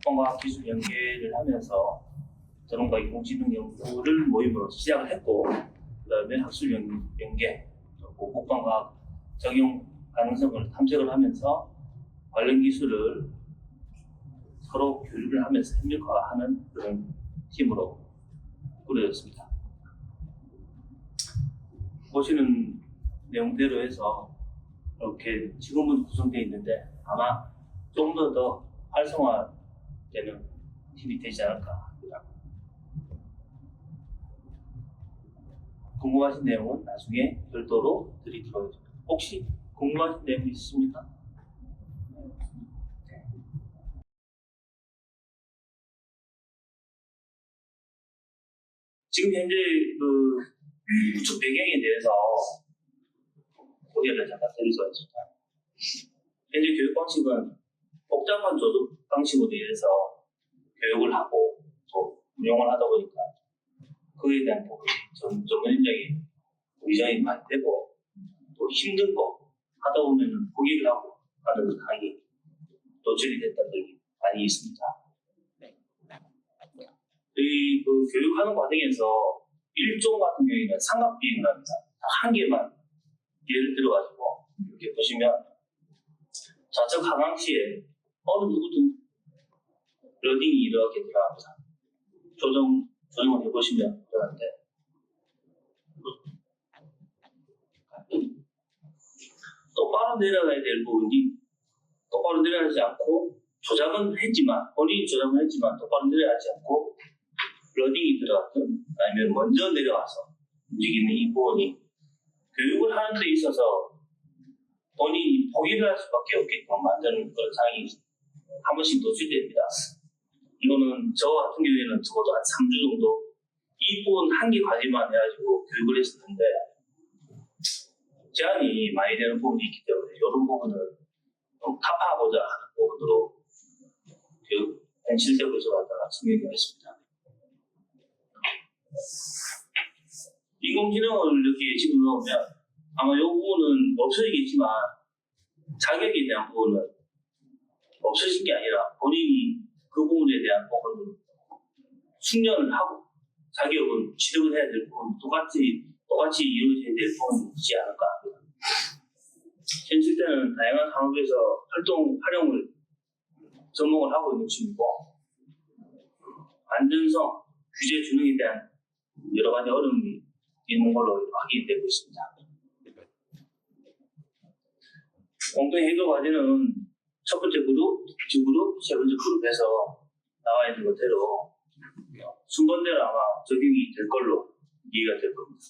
국방과학 기술 연계를 하면서 드론과 인공지능 연구를 모임으로 시작을 했고, 그다음에 학술 연계, 그리고 국방과학 적용 가능성을 탐색을 하면서 관련 기술을 서로 교류를 하면서 협력화하는 그런 팀으로 꾸려졌습니다. 보시는 내용대로 해서 이렇게 지금은 구성되어 있는데 아마 좀 더 활성화되는 팀이 되지 않을까 합니다. 궁금하신 내용은 나중에 별도로 드리도록 하겠습니다. 혹시 궁금하신 내용 있으십니까? 지금 현재 그 우측 배경에 대해서 고려를 잠깐 드리도록 하겠습니다. 현재 교육 방식은 복잡한 조직 방식으로 인해서 교육을 하고 또 운영을 하다 보니까 그에 대한 전문적인 의존이 많이 되고 또 힘든 거 하다 보면 포기를 하고 하는 상황이 노출이 됐다는 적이 많이 있습니다. 이 교육하는 과정에서 일종 같은 경우에는 삼각 비행을 합니다. 한 개만 예를 들어가지고 이렇게 보시면 좌측 하강 시에 어느 누구든 러딩이 이렇게 들어갑니다. 조정을 해보시면 되는데 똑바로 내려가야 될 부분이 똑바로 내려가지 않고 조작은 했지만 본인이 조작을 했지만 똑바로 내려가지 않고 러딩이 들어갔든 아니면 먼저 내려와서 움직이는 이 부분이 교육을 하는 데 있어서 본인이 포기를 할 수밖에 없게끔 만드는 그런 상황이 한 번씩 노출됩니다. 이거는 저 같은 경우에는 적어도 한 3주 정도 이 부분 한 개 과제만 해가지고 교육을 했었는데 제한이 많이 되는 부분이 있기 때문에 이런 부분을 좀 타파하고자 하는 부분으로 교육 현실적으로 갖다가 승인을 했습니다. 인공지능을 이렇게 집어넣으면 아마 이 부분은 없어지겠지만 자격에 대한 부분은 없어진 게 아니라 본인이 그 부분에 대한 부분을 숙련을 하고 자격은 취득을 해야 될 부분 똑같이 이루어져야 될 부분이 있지 않을까 합니다. 현실 때는 다양한 산업에서 활용을 접목을 하고 있는 중이고 안전성, 규제 준응에 대한 여러 가지 어려움이 있는 걸로 확인되고 있습니다. 공동 해결 과제는 첫 번째 그룹, 두 번째 그룹, 세 번째 그룹에서 나와 있는 것대로 순번대로 아마 적용이 될 걸로 이해가 될 겁니다.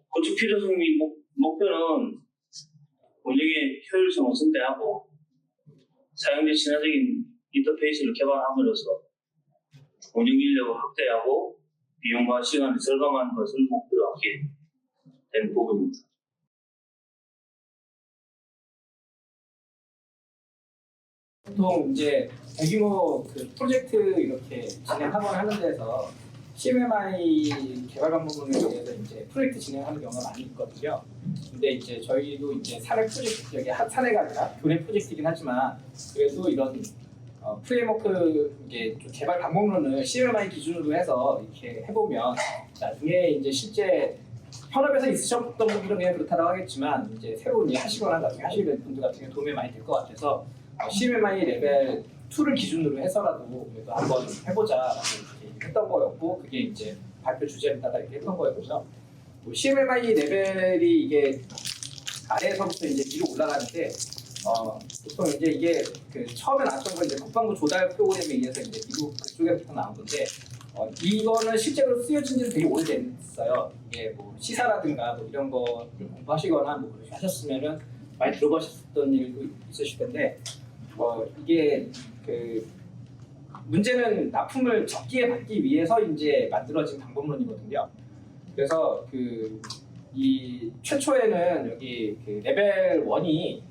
구축 필요성 및 목표는 운영의 효율성을 증대하고 사용자 친화적인 인터페이스를 개발함으로써 운영 인력을 확대하고 비용과 시간을 절감하는 것을 목표로 하게 된 부분입니다. 보통 이제 대규모 그 프로젝트 이렇게 진행하거나 하는 데서 CMMI 개발 방법론에 대해서 이제 프로젝트 진행하는 경우가 많이 있거든요. 근데 이제 저희도 이제 사례 프로젝트, 여기 사례가 아니라 교내 프로젝트이긴 하지만 그래도 이런 프레임워크 이게 좀 개발 방법론을 CMMI 기준으로 해서 이렇게 해보면 나중에 이제 실제 현업에서 있으셨던 분들은 그냥 그렇다고 하겠지만 이제 새로 이제 하시거나 나중에 하시는 분들 같은 경우 도움이 많이 될 것 같아서 CMMI 레벨 2를 기준으로 해서라도 그래도 한번 해보자라고 이렇게 했던 거였고 그게 이제 발표 주제를 따라 이렇게 했던 거였고요. CMMI 레벨이 이게 아래에서부터 이제 위로 올라가는데 보통 이제 이게 그 처음에 나왔던 건 이제 국방부 조달 프로그램에 의해서 이제 미국 그쪽에부터 나온 건데 이거는 실제로 쓰여진 지는 되게 오래됐어요. 이게 뭐 시사라든가 뭐 이런 거를 공부하시거나 뭐 그렇게 하셨으면은 많이 들어보셨던 일도 있으실 텐데 이게 그 문제는 납품을 적기에 받기 위해서 이제 만들어진 방법론이거든요. 그래서 이 최초에는 여기 그 레벨 1이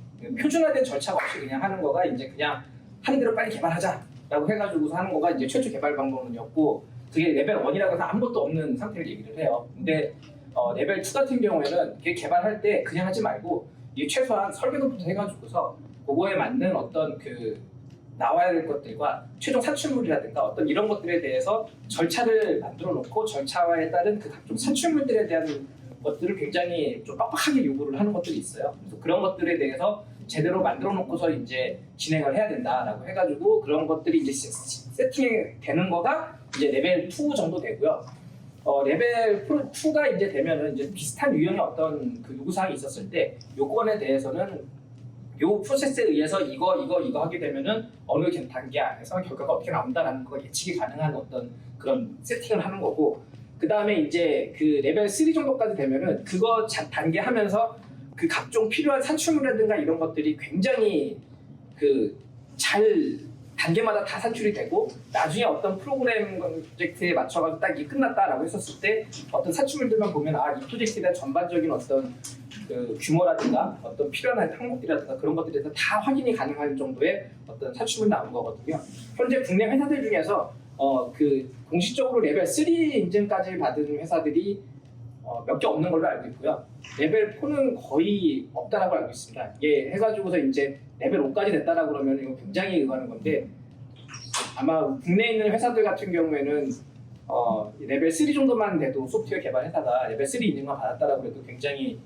표준화된 절차가 없이 그냥 하는 거가 이제 그냥 하는 대로 빨리 개발하자라고 해가지고서 하는 거가 이제 최초 개발 방법론이었고 그게 레벨 1이라고 해서 아무것도 없는 상태를 얘기를 해요. 근데 레벨 2 같은 경우에는 그게 개발할 때 그냥 하지 말고 이게 최소한 설계도부터 해가지고서 그거에 맞는 어떤 그 나와야 될 것들과 최종 산출물이라든가 어떤 이런 것들에 대해서 절차를 만들어 놓고 절차에 따른 그 각종 산출물들에 대한 것들을 굉장히 좀 빡빡하게 요구를 하는 것들이 있어요. 그래서 그런 것들에 대해서 제대로 만들어 놓고서 이제 진행을 해야 된다라고 해가지고 그런 것들이 이제 세팅이 되는 거가 이제 레벨 2 정도 되고요. 레벨 2가 이제 되면은 이제 비슷한 유형의 어떤 그 요구사항이 있었을 때 요건에 대해서는 요 프로세스에 의해서 이거 하게 되면은 어느 단계 안에서 결과가 어떻게 나온다라는 거 예측이 가능한 어떤 그런 세팅을 하는 거고, 그 다음에 이제 그 레벨 3 정도까지 되면은 그거 단계 하면서 그 각종 필요한 산출물이라든가 이런 것들이 굉장히 그 잘 단계마다 다 산출이 되고 나중에 어떤 프로그램 프로젝트에 맞춰가지고 딱 이게 끝났다라고 했었을 때 어떤 산출물들만 보면 이 프로젝트에 대한 전반적인 어떤 그 규모라든가 어떤 필요한 항목들이라든가 그런 것들에 대해서 다 확인이 가능할 정도의 어떤 산출물이 나온 거거든요. 현재 국내 회사들 중에서 그 공식적으로 레벨 3 인증까지 받은 회사들이 몇 개 없는 걸로 알고 있고요. 레벨 4는 거의 없다라고 알고 있습니다. 이게 해가지고서 이제 레벨 5까지 됐다라고 그러면 이거 굉장히 의아한 건데, 아마 국내에 있는 회사들 같은 경우에는 레벨 3 정도만 돼도 소프트웨어 개발 회사가 레벨 3 인증만 받았다라고 해도 굉장히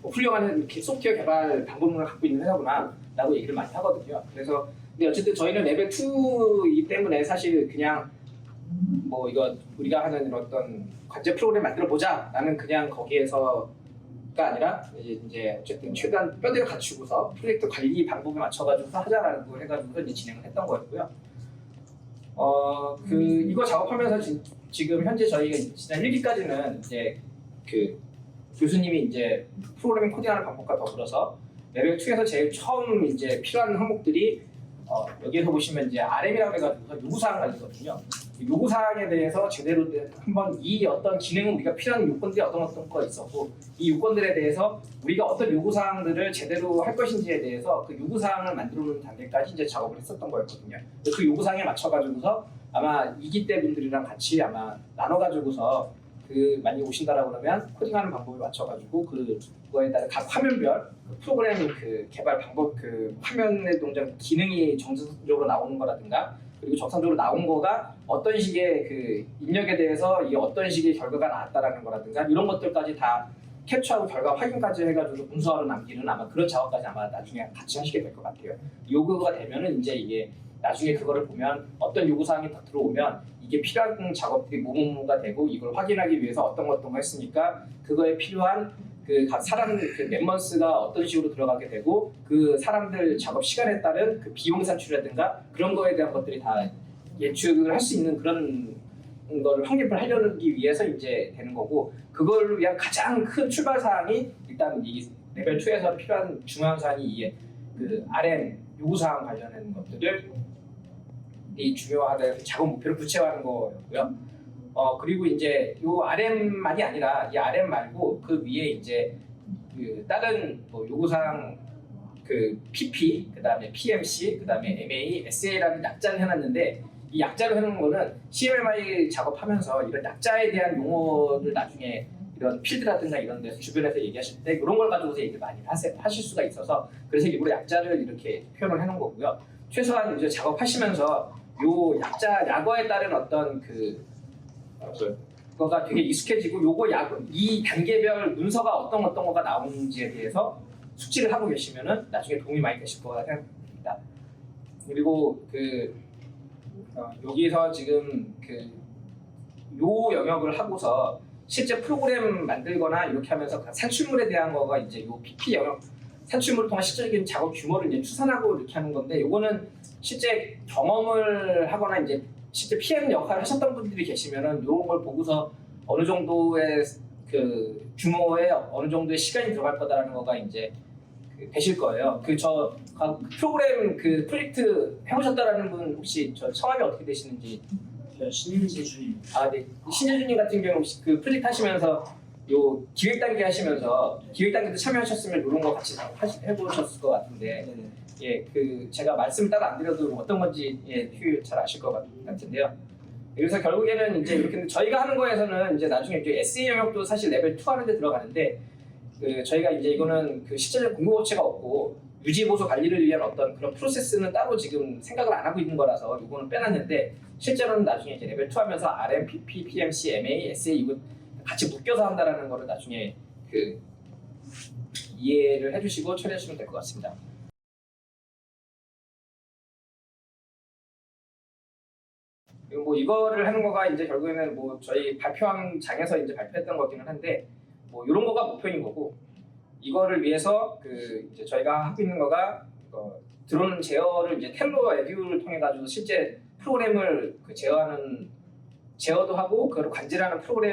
훌륭한 소프트웨어 개발 방법론을 갖고 있는 회사구나라고 얘기를 많이 하거든요. 그래서 근데 어쨌든 저희는 레벨 2이기 때문에 사실 그냥 뭐 이거 우리가 하는 어떤 관제 프로그램 만들어 보자라는 그냥 거기에서가 아니라 이제 어쨌든 최대한 뼈대를 갖추고서 프로젝트 관리 방법에 맞춰가지고 하자라고 해가지고 이제 진행을 했던 거였고요. 이거 작업하면서 지금 현재 저희가 지난 1기까지는 이제 그 교수님이 이제 프로그래밍 코딩하는 방법과 더불어서 레벨 2에서 제일 처음 이제 필요한 항목들이 여기에서 보시면 이제 RM이라고 해가지고 요구사항 관리거든요. 요구사항에 대해서 제대로 한번 이 어떤 기능은 우리가 필요한 요건들이 어떤 거가 있었고 이 요건들에 대해서 우리가 어떤 요구사항들을 제대로 할 것인지에 대해서 그 요구사항을 만들어 놓는 단계까지 이제 작업을 했었던 거였거든요. 그 요구사항에 맞춰가지고서 아마 2기 때 분들이랑 같이 아마 나눠가지고서 많이 오신다라고 그러면 코딩하는 방법에 맞춰가지고 그거에 따른 각 화면별 프로그램 개발 방법 화면의 동작 기능이 정상적으로 나오는 거라든가 그리고 정상적으로 나온 거가 어떤 식의 입력에 대해서 이 어떤 식의 결과가 나왔다라는 거라든가 이런 것들까지 다 캡처하고 결과 확인까지 해가지고 문서화로 남기는 아마 그런 작업까지 아마 나중에 같이 하시게 될 것 같아요. 요구가 되면은 이제 이게 나중에 그거를 보면 어떤 요구사항이 더 들어오면 이게 필요한 작업들이 뭐가 되고 이걸 확인하기 위해서 어떤 거 했으니까 그거에 필요한 각 사람 멤버스가 어떤 식으로 들어가게 되고 그 사람들 작업 시간에 따른 비용 산출이라든가 그런 거에 대한 것들이 다 예측을 할 수 있는 그런 거를 확립을 하려기 위해서 이제 되는 거고 그걸 위한 가장 큰 출발 사항이 일단 이 레벨 2에서 필요한 중요한 사항이 이게 RM 요구사항 관련된 것들을 이 중요하다 작업 목표를 구체화하는 거였고요. 그리고 이제 요 RM만이 아니라 이 RM 말고 그 위에 이제 다른 뭐 요구사항 PP, 그다음에 PMC, 그다음에 MA, SA라는 약자를 해놨는데 이 약자를 해놓은 거는 CMMI 작업하면서 이런 약자에 대한 용어를 나중에 이런 필드라든가 이런 데서 주변에서 얘기하실 때 이런 걸 가지고서 얘기를 많이 하실 수가 있어서 그래서 일부러 약자를 이렇게 표현을 해놓은 거고요. 최소한 이제 작업하시면서 요 약어에 따른 어떤 그거가 되게 익숙해지고 이 단계별 문서가 어떤 거가 나오는지에 대해서 숙지를 하고 계시면은 나중에 도움이 많이 되실 거라 생각합니다. 그리고 여기서 지금 요 영역을 하고서 실제 프로그램 만들거나 이렇게 하면서 산출물에 대한 거가 이제 요 PP 영역 산출물을 통한 실질적인 작업 규모를 이제 추산하고 이렇게 하는 건데 요거는 실제 경험을 하거나 이제 실제 PM 역할을 하셨던 분들이 계시면은 이런 걸 보고서 어느 정도의 규모에 어느 정도의 시간이 들어갈 거다라는 거가 이제 되실 거예요. 프로그램 프로젝트 해보셨다라는 분 혹시 성함이 어떻게 되시는지? 신재준님. 네. 신재준님 같은 경우 혹시 프로젝트 하시면서 요 기획 단계 하시면서 기획 단계도 참여하셨으면 이런 거 같이 해보셨을 것 같은데. 네네. 예, 제가 말씀을 따로 안 드려도 어떤 건지 잘 아실 것 같은데요. 그래서 결국에는 이제 이렇게 저희가 하는 거에서는 이제 나중에 이제 SE 영역도 사실 레벨 2 하는 데 들어가는데 저희가 이제 이거는 실제로 공급업체가 없고 유지 보수 관리를 위한 어떤 그런 프로세스는 따로 지금 생각을 안 하고 있는 거라서 이거는 빼놨는데 실제로는 나중에 이제 레벨 2 하면서 RM, PP, PMC, MA, SA 이거 같이 묶여서 한다라는 거를 나중에 이해를 해주시고 처리하시면 될 것 같습니다. 그리고 뭐 이거를 하는 거가 이제 결국에는 뭐 저희 발표한 장에서 이제 발표했던 거기는 한데 뭐 이런 거가 목표인 거고 이거를 위해서 이제 저희가 하고 있는 거가 드론 제어를 이제 텔로 에듀를 통해 가지고 실제 프로그램을 제어도 하고 그걸 관제하는 프로그램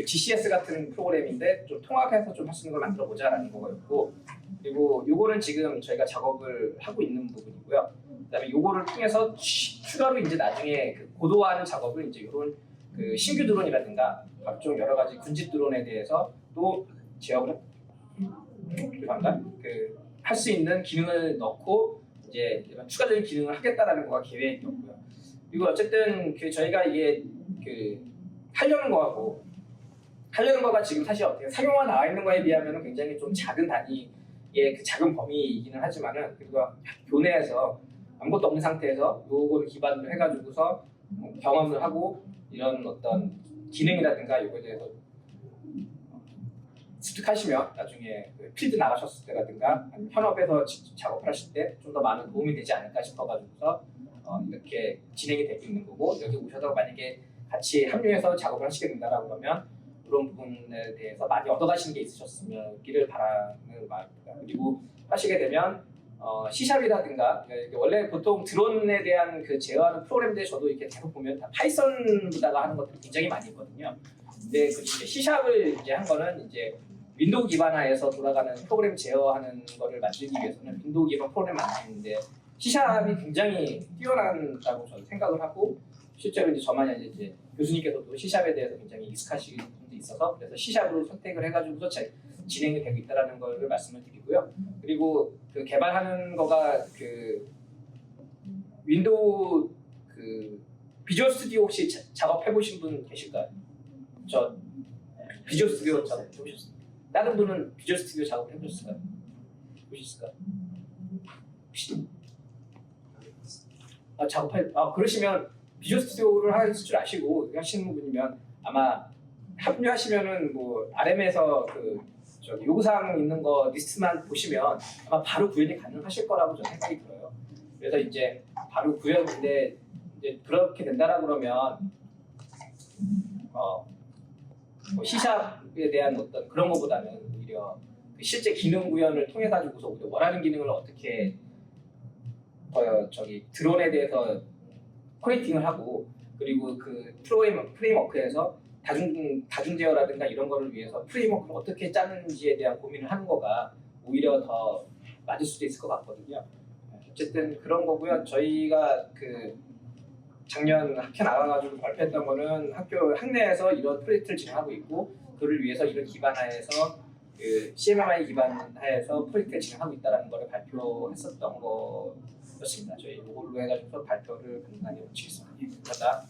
GCS 같은 프로그램인데 좀 통합해서 좀 할 수 있는 걸 만들어 보자라는 거였고 그리고 요거는 지금 저희가 작업을 하고 있는 부분이고요. 그다음에 요거를 통해서 추가로 이제 나중에 고도화하는 작업을 이제 이런 신규 드론이라든가 각종 여러 가지 군집 드론에 대해서 또 제어를 할 수 있는 기능을 넣고 이제 추가적인 기능을 하겠다라는 거가 계획이었고요. 그리고 어쨌든 저희가 이게 하려는 거가 지금 사실 어떻게 상용화 나와 있는 거에 비하면 굉장히 좀 작은 단위의 작은 범위이기는 하지만은 그리고 교내에서 아무것도 없는 상태에서 요거를 기반으로 해가지고서 경험을 하고 이런 어떤 기능이라든가 요거에 대해서 습득하시면 나중에 필드 나가셨을 때라든가 아니면 현업에서 직접 작업을 하실 때 좀 더 많은 도움이 되지 않을까 싶어가지고서 이렇게 진행이 되고 있는 거고 여기 오셔서 만약에 같이 합류해서 작업을 하시게 된다라고 그러면 그런 부분에 대해서 많이 얻어가시는 게 있으셨으기를 바라는 바입니다. 그리고 하시게 되면 C샵이라든가 원래 보통 드론에 대한 제어하는 프로그램들 저도 이렇게 계속 보면 다 파이썬보다가 하는 것들이 굉장히 많이 있거든요. 근데 C샵을 이제 한 거는 이제 윈도우 기반화해서 돌아가는 프로그램 제어하는 거를 만들기 위해서는 윈도우 기반 프로그램 만드는데 C샵이 굉장히 뛰어난다고 저는 생각을 하고 실제로 이제 저만이 이제 교수님께서도 C샵에 대해서 굉장히 익숙하신 분도 있어서 그래서 C샵으로 선택을 해가지고서 진행이 되고 있다라는 걸 말씀을 드리고요. 그리고 개발하는 거가 윈도우 비주얼 스튜디오 혹시 작업해 보신 분 계실까요? 저 비주얼 스튜디오 작업해 보셨어요? 다른 분은 비주얼 스튜디오 작업을 해보셨을까요? 보셨을까요? 혹시? 그러시면 비주얼 스튜디오를 할 줄 아시고 하시는 분이면 아마 합류하시면은 뭐 RM에서 요구사항 있는 거 리스트만 보시면 아마 바로 구현이 가능하실 거라고 저는 생각이 들어요. 그래서 이제 바로 구현인데 이제 그렇게 된다라고 그러면 뭐 C샵에 대한 어떤 그런 것보다는 오히려 실제 기능 구현을 통해 가지고서 오히려 원하는 기능을 어떻게 드론에 대해서 커넥팅을 하고 그리고 프레임워크에서 다중 제어라든가 이런 거를 위해서 프레임워크를 어떻게 짜는지에 대한 고민을 하는 거가 오히려 더 맞을 수도 있을 것 같거든요. 어쨌든 그런 거고요. 저희가 작년 학회 나가가지고 발표했던 거는 학내에서 이런 프로젝트를 진행하고 있고 그를 위해서 이런 기반하에서 CMMI 기반하에서 프로젝트를 진행하고 있다는 거를 발표했었던 거였습니다. 저희 이걸로 해가지고 발표를 간단히 마치겠습니다. 감사합니다.